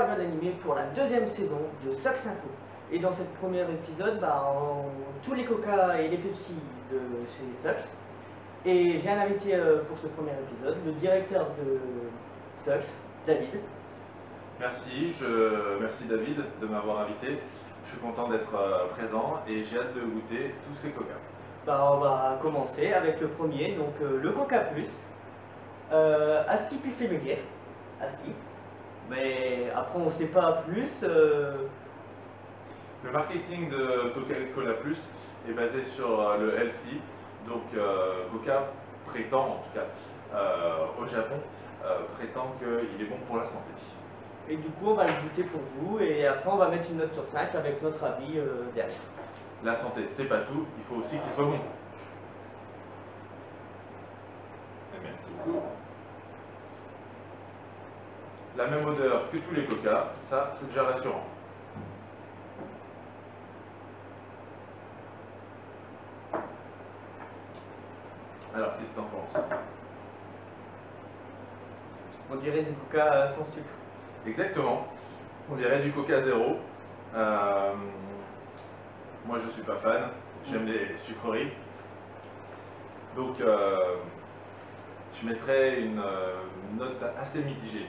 interviewé animé pour la deuxième saison de Sox Info. Et dans ce premier épisode, tous les Coca et les Pepsi de chez Sox. Et j'ai un invité pour ce premier épisode, le directeur de Sox, David. Merci, merci David de m'avoir invité. Je suis content d'être présent et j'ai hâte de goûter tous ces Coca. On va commencer avec le premier, donc le Coca Plus. Aski puis Fémugir. Aski. Mais après on ne sait pas plus. Le marketing de Coca-Cola Plus est basé sur le healthy. Donc Coca prétend, en tout cas au Japon, prétend qu'il est bon pour la santé. Et du coup on va le goûter pour vous et après on va mettre une note sur 5 avec notre avis derrière. La santé, c'est pas tout, il faut aussi qu'il soit bon. Et merci beaucoup. La même odeur que tous les Coca, ça c'est déjà rassurant. Alors, qu'est-ce que t'en penses? On dirait du Coca sans sucre. Exactement. On dirait du Coca zéro. Moi, je suis pas fan. J'aime les sucreries. Donc, je mettrais une note assez mitigée.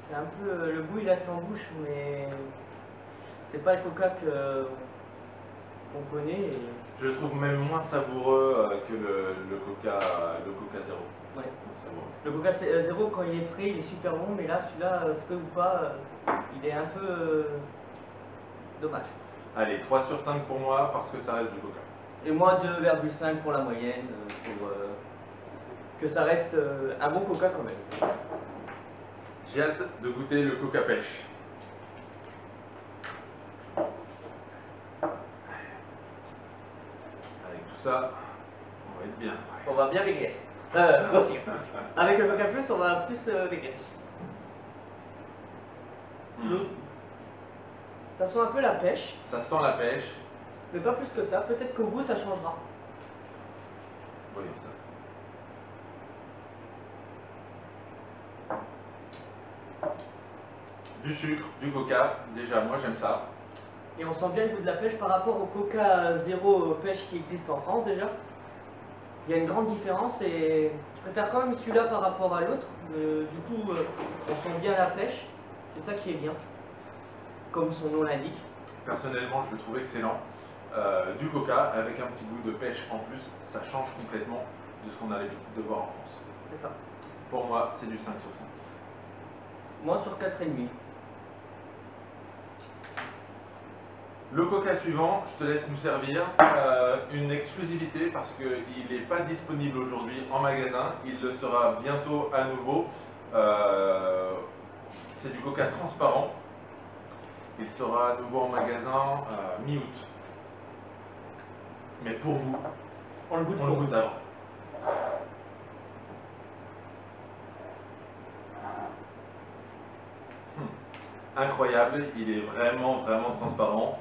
C'est un peu... le goût, il reste en bouche, mais c'est pas le Coca qu'on connaît. Et... Je le trouve même moins savoureux que le Coca zéro. Ouais. Le Coca zéro, quand il est frais, il est super bon, mais là, celui-là, frais ou pas, il est un peu dommage. Allez, 3 sur 5 pour moi, parce que ça reste du Coca. Et moi, 2,5 pour la moyenne, pour que ça reste un bon Coca quand même. J'ai hâte de goûter le Coca pêche. Avec tout ça, on va être bien. On va bien maigrir. Grossir. Avec le Coca Plus, on va plus maigrir. Ça sent un peu la pêche. Ça sent la pêche. Mais pas plus que ça. Peut-être qu'au goût, ça changera. Voyons ça. Du sucre, du Coca. Déjà, moi j'aime ça. Et on sent bien le goût de la pêche par rapport au Coca zéro pêche qui existe en France déjà. Il y a une grande différence et je préfère quand même celui-là par rapport à l'autre. Du coup, on sent bien la pêche. C'est ça qui est bien, comme son nom l'indique. Personnellement, je le trouve excellent. Du Coca avec un petit goût de pêche en plus, ça change complètement de ce qu'on a l'habitude de voir en France. C'est ça. Pour moi, c'est du 5 sur 5. Moi sur 4,5. Le Coca suivant, je te laisse nous servir. Une exclusivité parce qu'il n'est pas disponible aujourd'hui en magasin. Il le sera bientôt à nouveau. C'est du Coca transparent. Il sera à nouveau en magasin mi-août. Mais pour vous, On le goûte avant. Incroyable, il est vraiment transparent.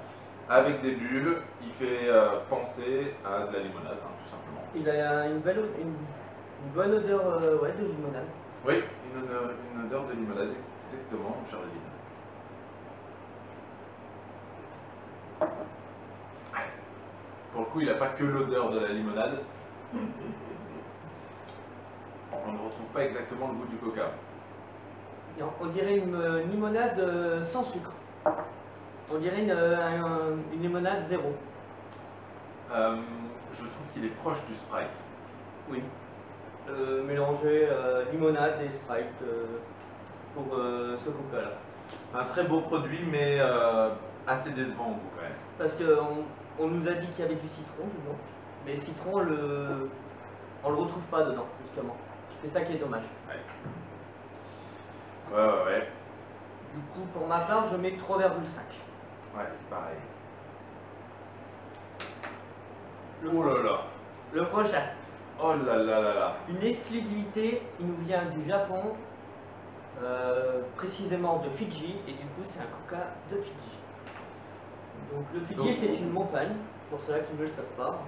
Avec des bulles, il fait penser à de la limonade, tout simplement. Il a une bonne odeur ouais, de limonade. Oui, une odeur de limonade, exactement, mon cher David. Pour le coup, il n'a pas que l'odeur de la limonade. On ne retrouve pas exactement le goût du Coca. Non, on dirait une limonade sans sucre. On dirait une limonade zéro. Je trouve qu'il est proche du Sprite. Oui. Mélanger limonade et Sprite pour ce Coca là. Un très beau produit, mais assez décevant au goût quand même. Parce qu'on nous a dit qu'il y avait du citron dedans, mais le citron, on le retrouve pas dedans, justement. C'est ça qui est dommage. Ouais. Du coup, pour ma part, je mets 3,5. Ouais, pareil. Oh là là. Le prochain. Oh là là là là. Une exclusivité, il nous vient du Japon, précisément de Fidji, et du coup c'est un Coca de Fidji. Donc le Fidji c'est une montagne, pour ceux qui ne le savent pas.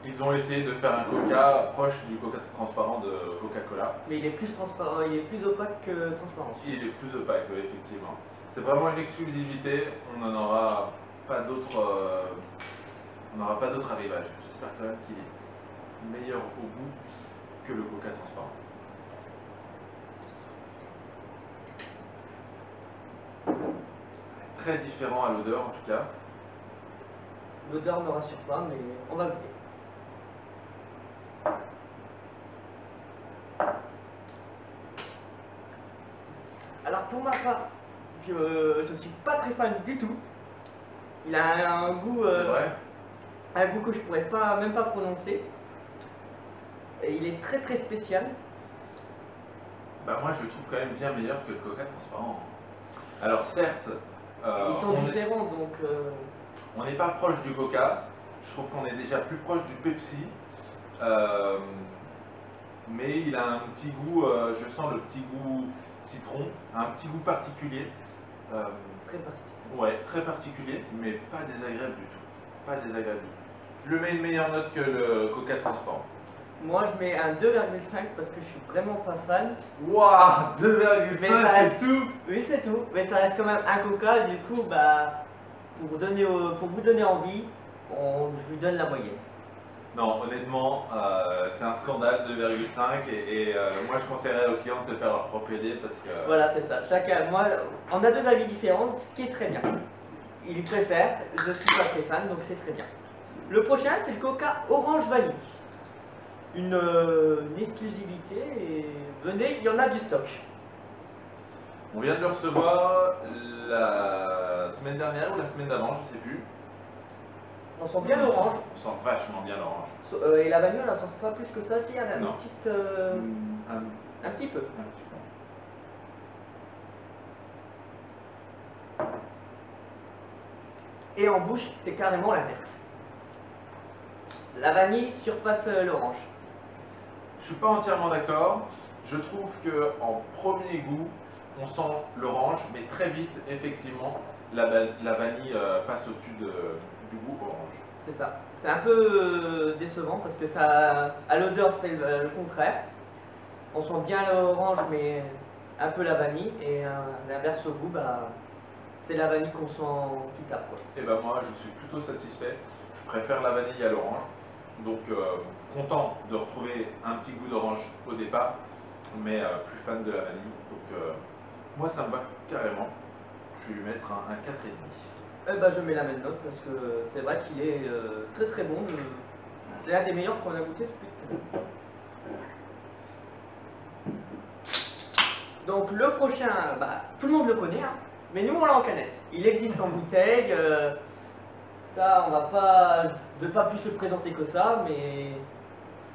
Ils ont essayé de faire un Coca proche du Coca transparent de Coca-Cola. Mais il est plus transparent, il est plus opaque que transparent. Il est plus opaque, oui, effectivement. C'est vraiment une exclusivité. On n'en aura pas d'autres. On n'aura pas d'autres arrivages. J'espère quand même qu'il est meilleur au goût que le Coca transparent. Très différent à l'odeur en tout cas. L'odeur ne me rassure pas, mais on va goûter. Alors pour ma part, je ne suis pas très fan du tout. Il a un goût, C'est vrai. un goût que je pourrais pas, même pas prononcer. Et il est très très spécial. Bah moi je le trouve quand même bien meilleur que le Coca transparent. Alors certes, Ils sont différents donc. on n'est pas proche du Coca. Je trouve qu'on est déjà plus proche du Pepsi. Mais il a un petit goût, je sens le petit goût citron, un petit goût particulier. Très particulier. Ouais, très particulier, mais pas désagréable du tout. Pas désagréable du tout. Je lui mets une meilleure note que le Coca transparent. Moi je mets un 2,5 parce que je suis vraiment pas fan. Waouh, Mais ça 2,5 reste- c'est tout. Oui c'est tout, mais ça reste quand même un Coca, du coup bah pour vous donner envie, je lui donne la moyenne. Non, honnêtement, c'est un scandale 2,5 et moi je conseillerais aux clients de se faire leur propre idée parce que Voilà c'est ça. Moi on a deux avis différents, ce qui est très bien. Il préfère, je suis pas très fan donc c'est très bien. Le prochain c'est le Coca Orange Vanille. Une exclusivité et venez, il y en a du stock. on vient de le recevoir la semaine dernière ou la semaine d'avant, je sais plus. On sent bien l'orange. On sent vachement bien l'orange. Et la vanille on la sent pas plus que ça, si il y en a une Non. petite, un petit peu. Un petit fond. Et en bouche, c'est carrément l'inverse. La vanille surpasse l'orange. Je suis pas entièrement d'accord. Je trouve que en premier goût, on sent l'orange, mais très vite, effectivement, la vanille passe au-dessus du goût orange. C'est ça. C'est un peu décevant parce que ça, à l'odeur, c'est le contraire. On sent bien l'orange, mais un peu la vanille. Et à l'inverse au goût, bah, c'est la vanille qu'on sent qui tape, quoi. Et ben moi, je suis plutôt satisfait. Je préfère la vanille à l'orange. Donc, content de retrouver un petit goût d'orange au départ, mais plus fan de la vanille. Donc, moi, ça me va carrément. Je vais lui mettre un 4,5. Eh ben, je mets la même note parce que c'est vrai qu'il est très très bon. C'est l'un des meilleurs qu'on a goûté depuis tout à l'heure. Donc le prochain, bah, tout le monde le connaît, hein, mais nous on l'a en canette. Il existe en bouteille, ça on va pas, plus le présenter que ça, mais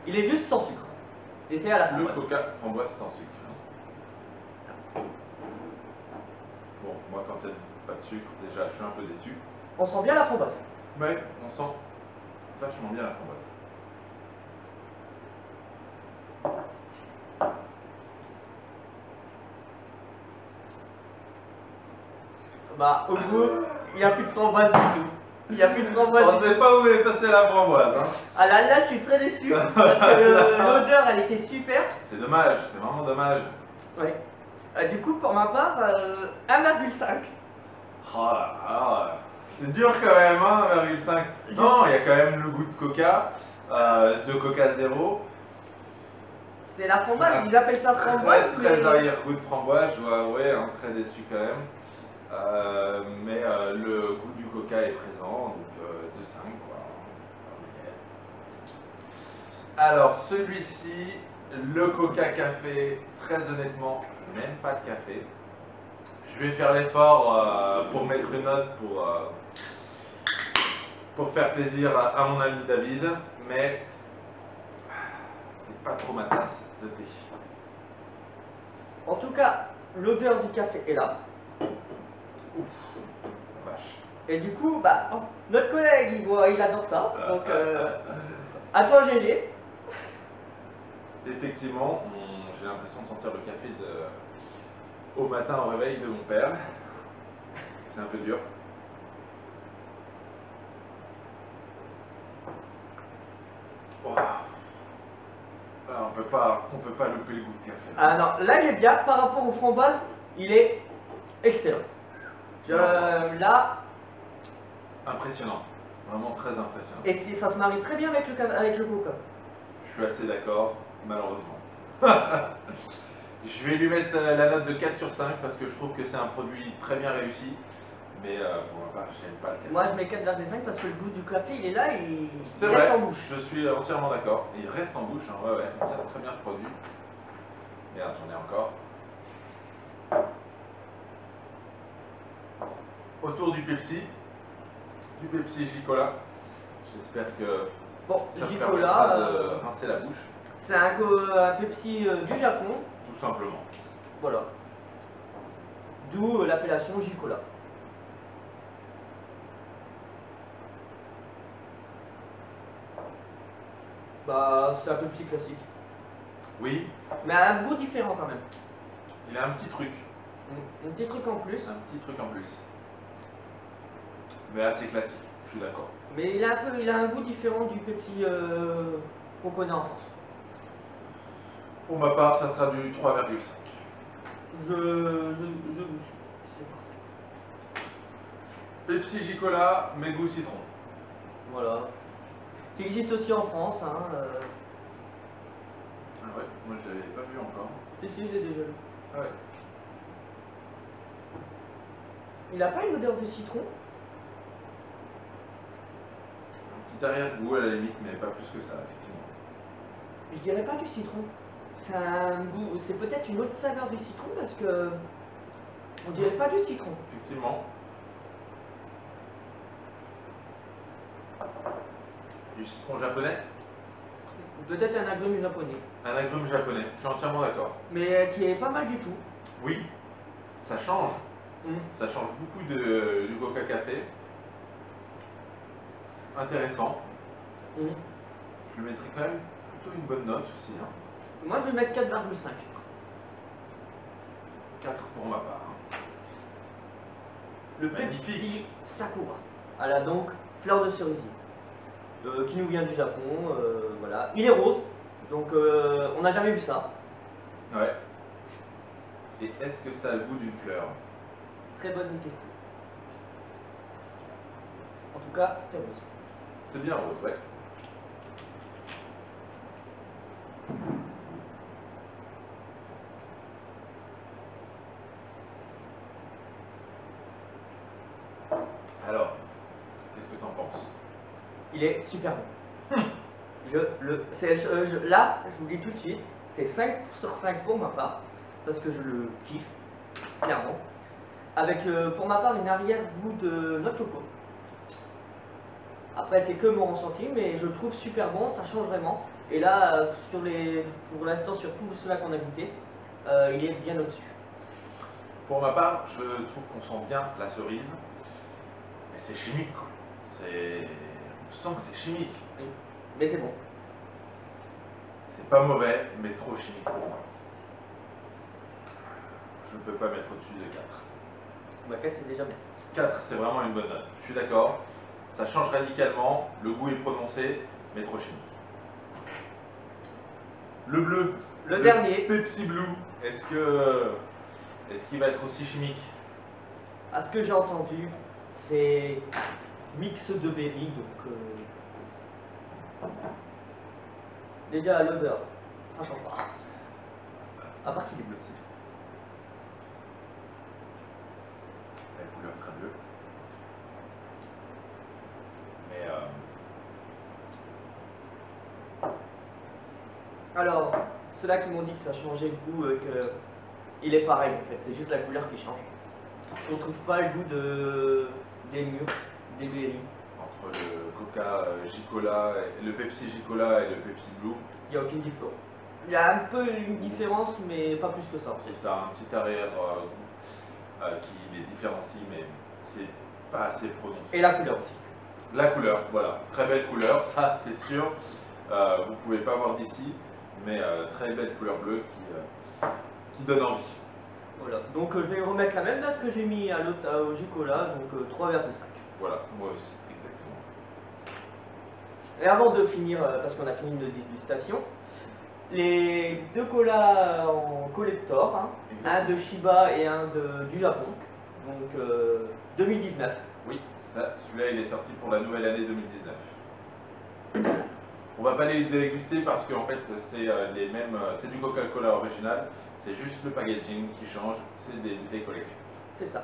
il est juste sans sucre. Et c'est à la Le framboise. Coca framboise sans sucre. Bon, moi, quand il n'y a pas de sucre, déjà, je suis un peu déçu. On sent bien la framboise. Mais on sent vachement bien la framboise. Bah au goût, il n'y a plus de framboise du tout. Il n'y a plus de framboise. On ne sait pas où est passée la framboise. Hein. Ah là, je suis très déçu parce que l'odeur elle était super. C'est dommage, c'est vraiment dommage. Ouais. Du coup, pour ma part, 1,5. Oh là là, c'est dur quand même, hein, 1,5. Non, il y a quand même le goût de Coca, de Coca Zéro. C'est la framboise, ils appellent ça framboise. Très mais- arrière-goût de framboise, je dois avouer, hein, très déçu quand même. Mais le goût du Coca est présent, donc de 5 quoi. Alors celui-ci, le Coca Café, très honnêtement, je n'aime pas de café. Je vais faire l'effort pour mettre une note pour faire plaisir à mon ami David, mais c'est pas trop ma tasse de thé. En tout cas, l'odeur du café est là. Ouf, vache. Et du coup, bah, notre collègue, il adore ça. Donc, à toi, GG. Effectivement, j'ai l'impression de sentir le café au matin au réveil de mon père. C'est un peu dur. peut pas louper le goût de café. Ah non, là il est bien, par rapport aux framboises, il est excellent. Là, Impressionnant, vraiment très impressionnant. et ça se marie très bien avec le coca. Je suis assez d'accord, malheureusement. Je vais lui mettre la note de 4 sur 5 parce que je trouve que c'est un produit très bien réussi. Mais pour ma part, j'aime pas le café. Moi je mets 4,5 parce que le goût du café il est là, il C'est reste vrai, en bouche. je suis entièrement d'accord. Il reste en bouche, hein. Ouais, très bien produit. Merde, j'en ai encore. Autour du Pepsi J-Cola. J'espère que Bon, ça me J-Cola, permettra de rincer la bouche, c'est un Pepsi du Japon, tout simplement. voilà. D'où l'appellation J-Cola. Bah, c'est un Pepsi classique. Oui, Mais un goût différent quand même. il a un petit truc. Un petit truc en plus. Un petit truc en plus. Mais assez classique, je suis d'accord. Mais il a un goût différent du Pepsi qu'on connaît en France. Pour ma part, ça sera du 3,5. Je c'est parti. Pepsi J-Cola, mais goût citron. Voilà. Qui existe aussi en France. Hein, Ah ouais, moi je l'avais pas vu encore. Si, je l'ai déjà vu. Ah ouais. Il n'a pas une odeur de citron? Un petit arrière-goût à la limite, mais pas plus que ça, effectivement. Je dirais pas du citron. C'est un goût. C'est peut-être une autre saveur du citron parce que. On dirait pas du citron. Effectivement. Du citron japonais, Peut-être un agrume japonais. un agrume japonais, je suis entièrement d'accord. Mais qui est pas mal du tout. Oui, ça change. Mm. Ça change beaucoup du Coca Café. Intéressant. Mm. Je lui mettrai quand même plutôt une bonne note aussi. Hein. Moi je vais mettre 4,5. 4 pour ma part. Hein. Le Magnifique. Pepsi Sakura. Voilà donc fleur de cerisier. Qui nous vient du Japon. Voilà. Il est rose. Donc on n'a jamais vu ça. Ouais. Et est-ce que ça a le goût d'une fleur? Très bonne question. En tout cas, c'est rose. C'est bien rose, ouais. Alors, qu'est-ce que t'en penses? Il est super bon. Là, je vous dis tout de suite, c'est 5 sur 5 pour ma part, parce que je le kiffe, clairement. Avec, pour ma part, une arrière-goût de noix de coco. Après, c'est que mon ressenti, mais je le trouve super bon, ça change vraiment. Et là, pour l'instant, sur tout cela qu'on a goûté, il est bien au-dessus. Pour ma part, je trouve qu'on sent bien la cerise, mais c'est chimique, quoi. On sent que c'est chimique. Oui. Mais c'est bon. C'est pas mauvais, mais trop chimique pour moi. Je ne peux pas mettre au-dessus de 4. Bah 4 c'est déjà bien. 4, c'est vraiment une bonne note. Je suis d'accord. Ça change radicalement. Le goût est prononcé, mais trop chimique. Le bleu. Le dernier. Pepsi Blue. Est-ce qu'il va être aussi chimique? À ce que j'ai entendu, c'est mix de berry, donc déjà à l'odeur, ça change pas. À part qu'il est bleu, c'est tout. La couleur est très bleue. Mais Alors, ceux-là qui m'ont dit que ça changeait le goût, il est pareil en fait, c'est juste la couleur qui change. Je ne trouve pas le goût des mûres, des berries. entre le Coca J-Cola, le Pepsi J-Cola et le Pepsi Blue, Il n'y a aucune différence. Il y a un peu une différence, mais pas plus que ça. c'est ça, un petit arrière qui les différencie, mais c'est pas assez prononcé. Et la couleur aussi. La couleur, voilà, très belle couleur, ça c'est sûr. Vous pouvez pas voir d'ici, mais très belle couleur bleue qui donne envie. Voilà, donc je vais remettre la même note que j'ai mis à l'autre au J-Cola, donc 3,5. Voilà, moi aussi, exactement. Et avant de finir, parce qu'on a fini notre dégustation, Les deux colas en collector, hein, un de Shiba et un du Japon, donc 2019. Oui, ça, celui-là il est sorti pour la nouvelle année 2019. On va pas les déguster parce qu'en fait c'est les mêmes, c'est du Coca-Cola original, c'est juste le packaging qui change, c'est des bouteilles collection. C'est ça.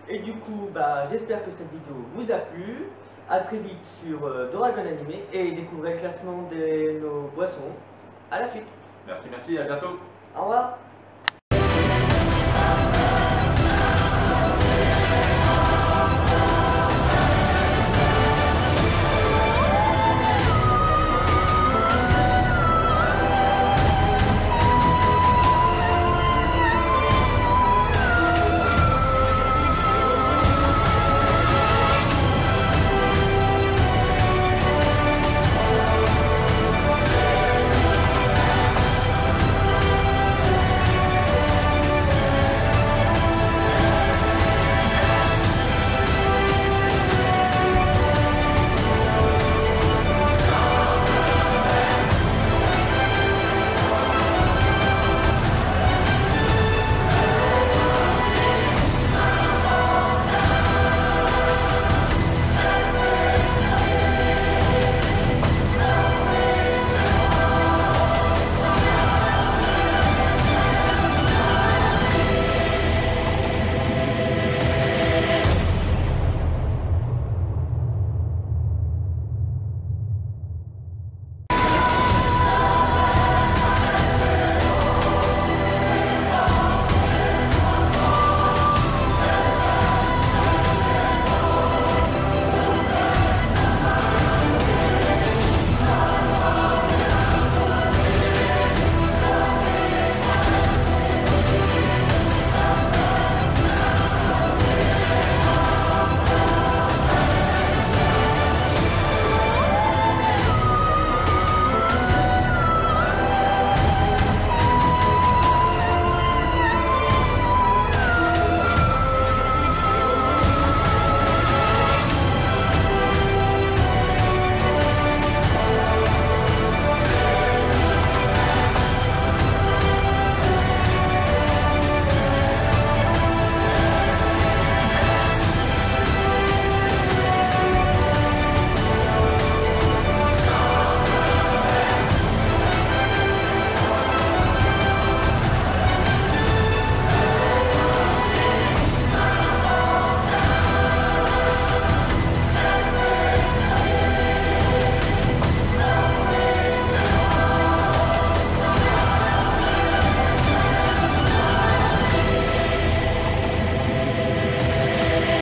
Et du coup, j'espère que cette vidéo vous a plu. A très vite sur Dragon Animé et découvrez le classement de nos boissons. À la suite. Merci, à bientôt. Au revoir.